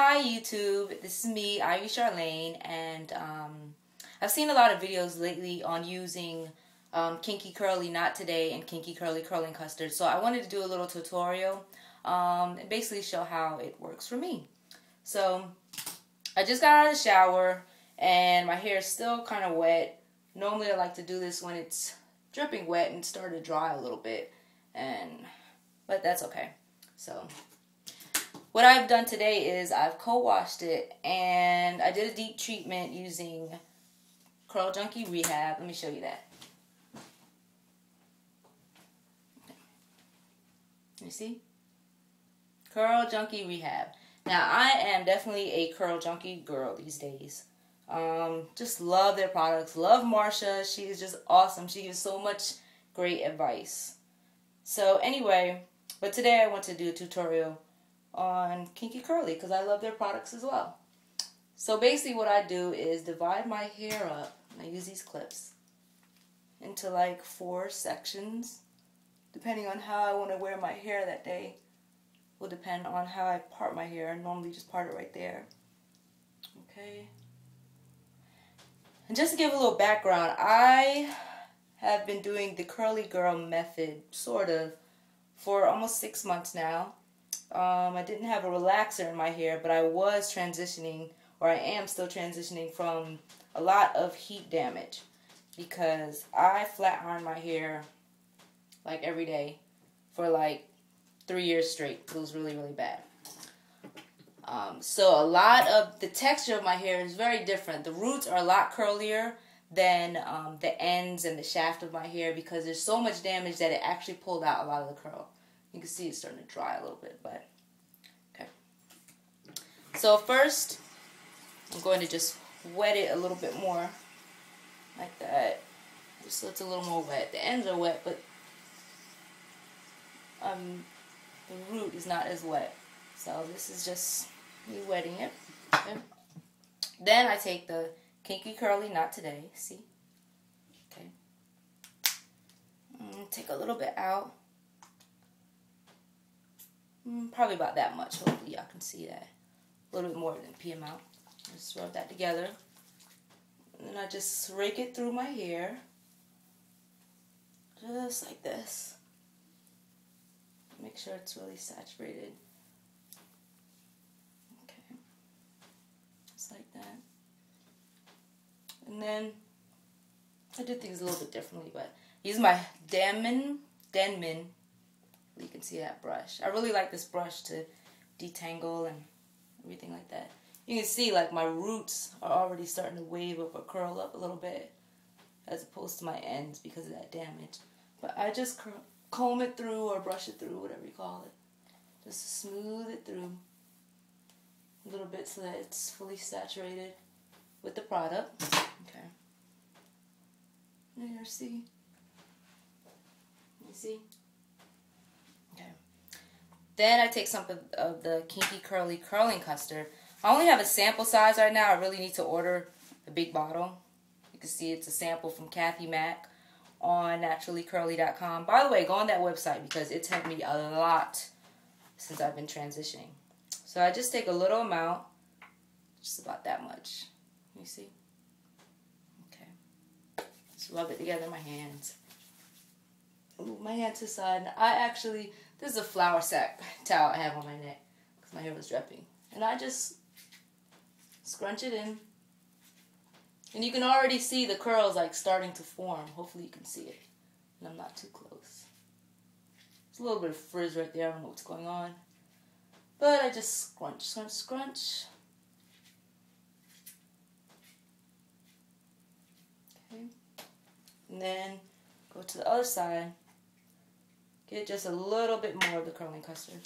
Hi YouTube, this is me, Ivy Charlene, and I've seen a lot of videos lately on using Kinky Curly Not Today and Kinky Curly Curling Custard, so I wanted to do a little tutorial and basically show how it works for me. So I just got out of the shower and my hair is still kind of wet. Normally I like to do this when it's dripping wet and started to dry a little bit, but that's okay. So what I've done today is I've co-washed it and I did a deep treatment using Curl Junkie Rehab. Let me show you that. You see? Curl Junkie Rehab. Now I am definitely a Curl Junkie girl these days. Just love their products. Love Marsha. She is just awesome. She gives so much great advice. So anyway, but today I want to do a tutorial on Kinky Curly because I love their products as well. So basically what I do is divide my hair up, and I use these clips, into like 4 sections. Depending on how I want to wear my hair that day will depend on how I part my hair. I normally just part it right there. Okay. And just to give a little background, I have been doing the curly girl method, sort of, for almost 6 months now. I didn't have a relaxer in my hair, but I was transitioning, or I am still transitioning from a lot of heat damage because I flat iron my hair like every day for like 3 years straight. It was really, really bad. So a lot of the texture of my hair is very different. The roots are a lot curlier than the ends and the shaft of my hair because there's so much damage that it actually pulled out a lot of the curl. You can see it's starting to dry a little bit, but okay. So first, I'm going to just wet it a little bit more, like that, just so it's a little more wet. The ends are wet, but the root is not as wet. So this is just me wetting it. Okay. Then I take the Kinky Curly Not Today. See? Okay. Take a little bit out. Probably about that much. Hopefully y'all can see that. A little bit more than pea amount. Just rub that together. And then I just rake it through my hair. Just like this. Make sure it's really saturated. Okay. Just like that. And then I did things a little bit differently, but use my Denman. You can see that brush. I really like this brush to detangle and everything like that. You can see like my roots are already starting to wave up or curl up a little bit as opposed to my ends because of that damage. But I just comb it through or brush it through, whatever you call it. Just smooth it through a little bit so that it's fully saturated with the product. Okay. There, see? You see? Okay. Then I take some of the Kinky Curly Curling Custard. I only have a sample size right now. I really need to order a big bottle. You can see it's a sample from Kathy Mack on naturallycurly.com. By the way, go on that website because it's helped me a lot since I've been transitioning. So I just take a little amount, just about that much. You see? Okay. Just rub it together in my hands. Move my hand to the side. And this is a flour sack towel I have on my neck because my hair was dripping. And I just scrunch it in. And you can already see the curls like starting to form. Hopefully you can see it. And I'm not too close. There's a little bit of frizz right there. I don't know what's going on. But I just scrunch, scrunch, scrunch. Okay. And then go to the other side. Get just a little bit more of the curling custard.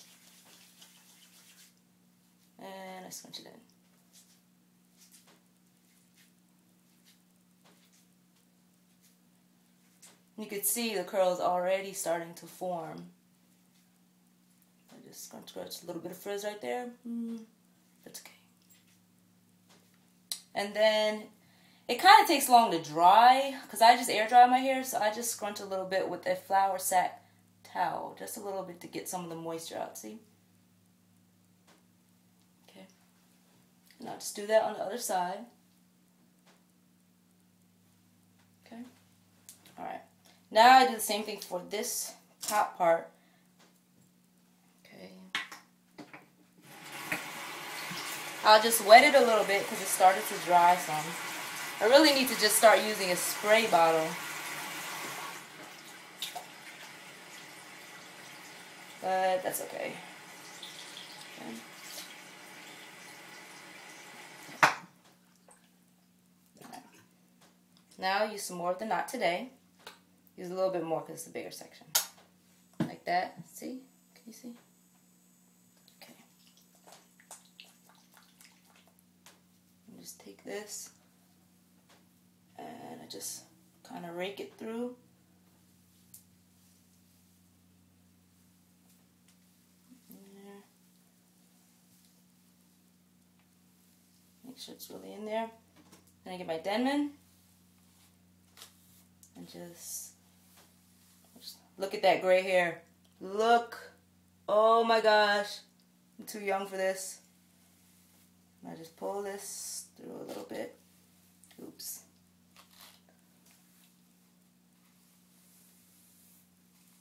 And I scrunch it in. You can see the curls already starting to form. I just scrunch a little bit of frizz right there. That's okay. And then it kind of takes long to dry because I just air dry my hair, so I just scrunch a little bit with a flour sack towel, just a little bit to get some of the moisture out. See? Okay. just do that on the other side. Okay. Alright. Now I do the same thing for this top part. Okay. I'll just wet it a little bit because it started to dry some. I really need to just start using a spray bottle. But that's okay. Okay. Now use some more of the Not Today. Use a little bit more because it's a bigger section. Like that. See? Can you see? Okay. And just take this and I just kind of rake it through. There. Make sure it's really in there. Then I get my Denman. And just look at that gray hair. Look. Oh my gosh. I'm too young for this. And I just pull this through a little bit. Oops.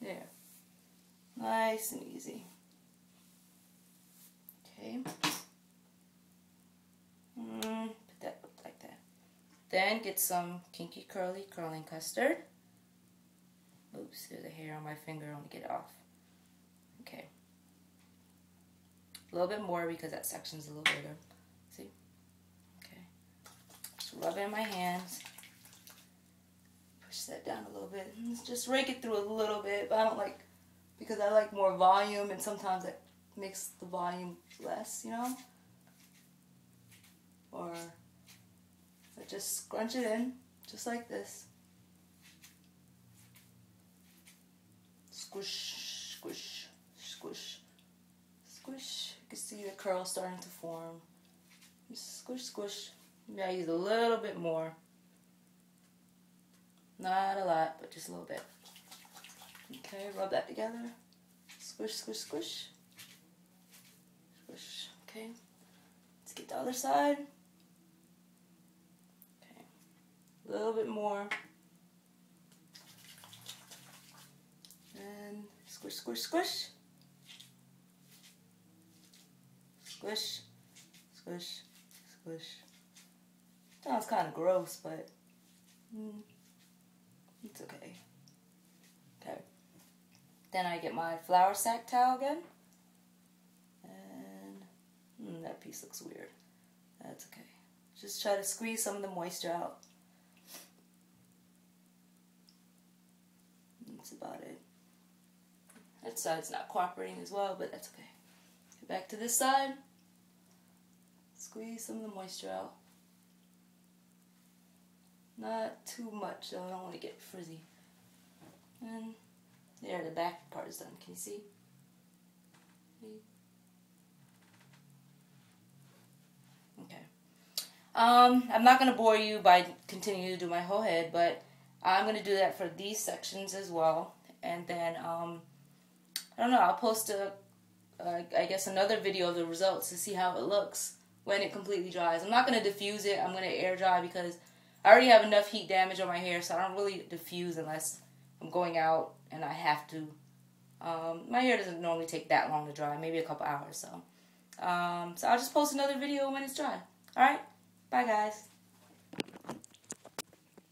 There. Nice and easy. Okay. Put that like that. Then get some Kinky Curly Curling Custard. Oops, there's a hair on my finger. I want to get it off. Okay. A little bit more because that section's a little bigger. See? Okay. Just rub it in my hands. Push that down a little bit. Just rake it through a little bit, but I don't like, because I like more volume, and sometimes it makes the volume less, you know? Or I just scrunch it in, just like this. Squish, squish, squish, squish. You can see the curl starting to form. Just squish, squish. Maybe I use a little bit more. Not a lot, but just a little bit. Okay, rub that together. Squish, squish, squish. Squish. Okay. Let's get the other side. Okay. A little bit more. And squish, squish, squish. Squish, squish, squish. Sounds kind of gross, but it's okay. Okay. Then I get my flour sack towel again. And that piece looks weird. That's okay. Just try to squeeze some of the moisture out. That's about it. That side's not cooperating as well, but that's okay. Get back to this side. Squeeze some of the moisture out. Not too much, though. I don't want to get frizzy. And there, the back part is done. Can you see? Okay. I'm not going to bore you by continuing to do my whole head, but I'm going to do that for these sections as well. And then, I don't know, I'll post I guess another video of the results to see how it looks when it completely dries. I'm not going to diffuse it. I'm going to air dry because I already have enough heat damage on my hair, so I don't really diffuse unless I'm going out and I have to. My hair doesn't normally take that long to dry, maybe a couple hours. So I'll just post another video when it's dry. Alright? Bye, guys.